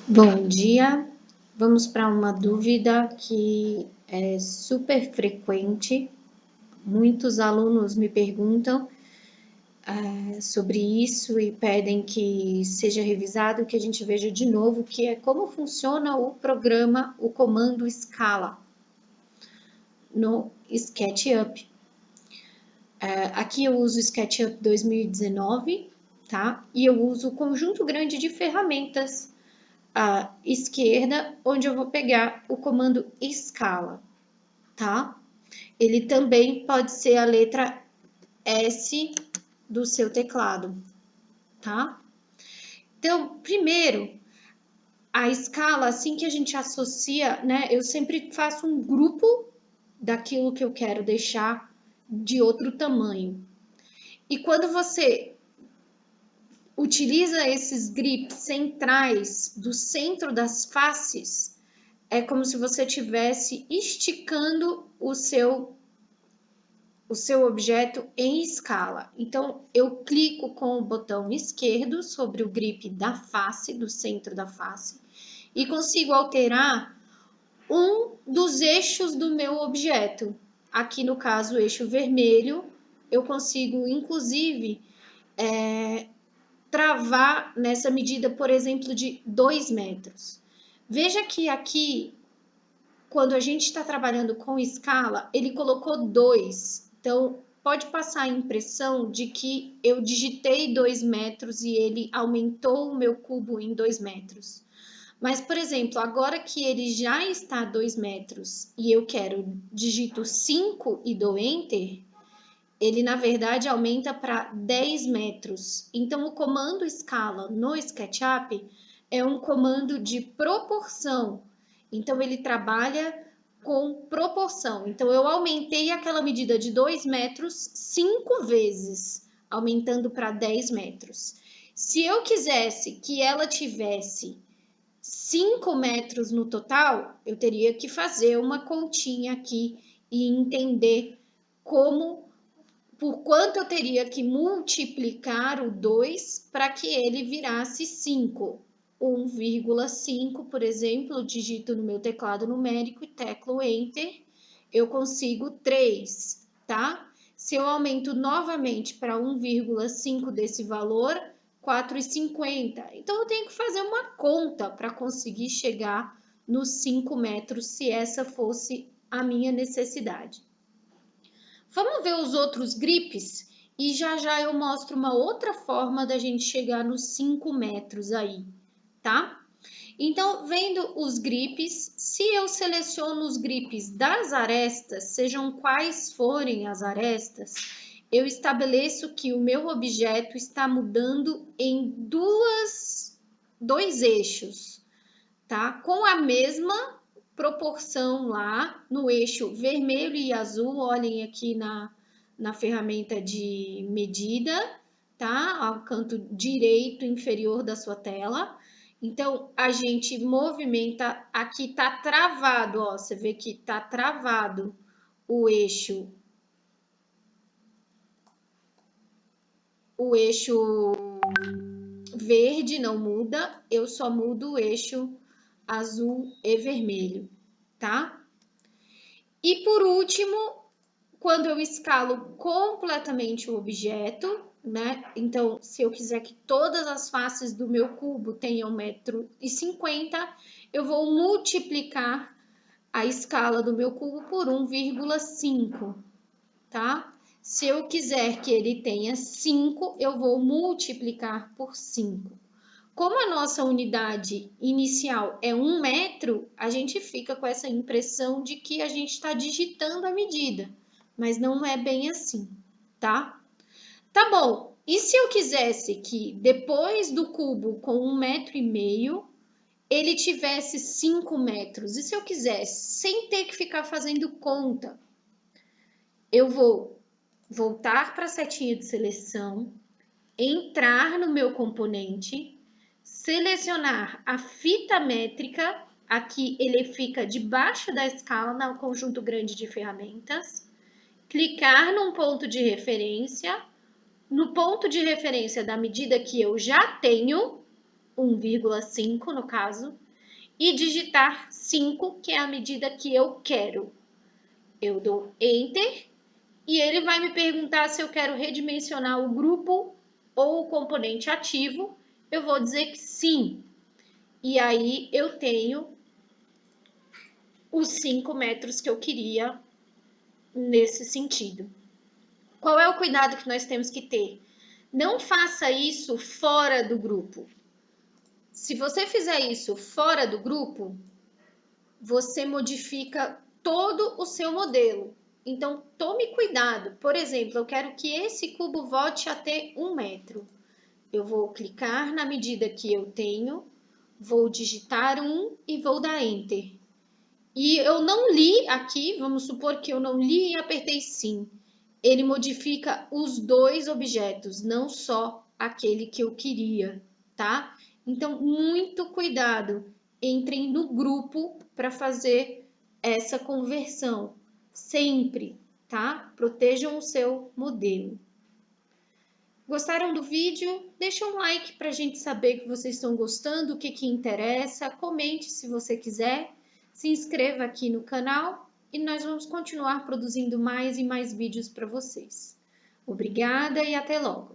Bom dia, vamos para uma dúvida que é super frequente. Muitos alunos me perguntam sobre isso e pedem que seja revisado, que a gente veja de novo, que é como funciona o programa, o comando Scala no SketchUp. Aqui eu uso o SketchUp 2019, tá? E eu uso o conjunto grande de ferramentas à esquerda, onde eu vou pegar o comando Scala, tá? Ele também pode ser a letra S do seu teclado, tá? Então, primeiro, a escala, assim que a gente associa, né? Eu sempre faço um grupo daquilo que eu quero deixar de outro tamanho. E quando você utiliza esses grips centrais do centro das faces, é como se você estivesse esticando o seu objeto em escala. Então, eu clico com o botão esquerdo sobre o grip da face, do centro da face, e consigo alterar um dos eixos do meu objeto. Aqui, no caso, o eixo vermelho, eu consigo, inclusive, travar nessa medida, por exemplo, de 2 metros. Veja que aqui, quando a gente está trabalhando com escala, ele colocou 2. Então, pode passar a impressão de que eu digitei 2 metros e ele aumentou o meu cubo em 2 metros. Mas, por exemplo, agora que ele já está a 2 metros e eu digito 5 e dou Enter, ele na verdade aumenta para 10 metros. Então, o comando escala no SketchUp é um comando de proporção. Então, ele trabalha com proporção. Então, eu aumentei aquela medida de 2 metros 5 vezes, aumentando para 10 metros. Se eu quisesse que ela tivesse 5 metros no total, eu teria que fazer uma continha aqui e entender por quanto eu teria que multiplicar o 2 para que ele virasse 5. 1,5, por exemplo, digito no meu teclado numérico e teclo Enter, eu consigo 3, tá? Se eu aumento novamente para 1,5 desse valor, 4,50. Então, eu tenho que fazer uma conta para conseguir chegar nos 5 metros, se essa fosse a minha necessidade. Vamos ver os outros grips e já já eu mostro uma outra forma da gente chegar nos 5 metros aí, tá? Então, vendo os grips, se eu seleciono os grips das arestas, sejam quais forem as arestas, eu estabeleço que o meu objeto está mudando em dois eixos, tá? Com a mesma proporção lá no eixo vermelho e azul, olhem aqui na ferramenta de medida, tá? Ao canto direito inferior da sua tela. Então, a gente movimenta, aqui tá travado, ó, você vê que tá travado o eixo verde não muda, eu só mudo o eixo azul e vermelho, tá? E por último, quando eu escalo completamente o objeto, né? Então, se eu quiser que todas as faces do meu cubo tenham 1,50 m, eu vou multiplicar a escala do meu cubo por 1,5, tá? Se eu quiser que ele tenha 5, eu vou multiplicar por 5. Como a nossa unidade inicial é 1 metro, a gente fica com essa impressão de que a gente está digitando a medida, mas não é bem assim, tá? Tá bom, e se eu quisesse que depois do cubo com 1,5 m, ele tivesse 5 metros? E se eu quisesse, sem ter que ficar fazendo conta, eu vou voltar para a setinha de seleção, entrar no meu componente, selecionar a fita métrica, aqui ele fica debaixo da escala no conjunto grande de ferramentas, clicar num ponto de referência, no ponto de referência da medida que eu já tenho, 1,5 no caso, e digitar 5, que é a medida que eu quero. Eu dou Enter e ele vai me perguntar se eu quero redimensionar o grupo ou o componente ativo. Eu vou dizer que sim. E aí eu tenho os 5 metros que eu queria nesse sentido. Qual é o cuidado que nós temos que ter? Não faça isso fora do grupo. Se você fizer isso fora do grupo, você modifica todo o seu modelo. Então, tome cuidado. Por exemplo, eu quero que esse cubo volte a ter 1 metro. Eu vou clicar na medida que eu tenho, vou digitar 1 e vou dar Enter. E eu não li aqui, vamos supor que eu não li e apertei sim. Ele modifica os dois objetos, não só aquele que eu queria, tá? Então, muito cuidado. Entrem no grupo para fazer essa conversão. Sempre, tá? Protejam o seu modelo. Gostaram do vídeo? Deixa um like para a gente saber que vocês estão gostando, o que interessa. Comente se você quiser. Se inscreva aqui no canal e nós vamos continuar produzindo mais e mais vídeos para vocês. Obrigada e até logo!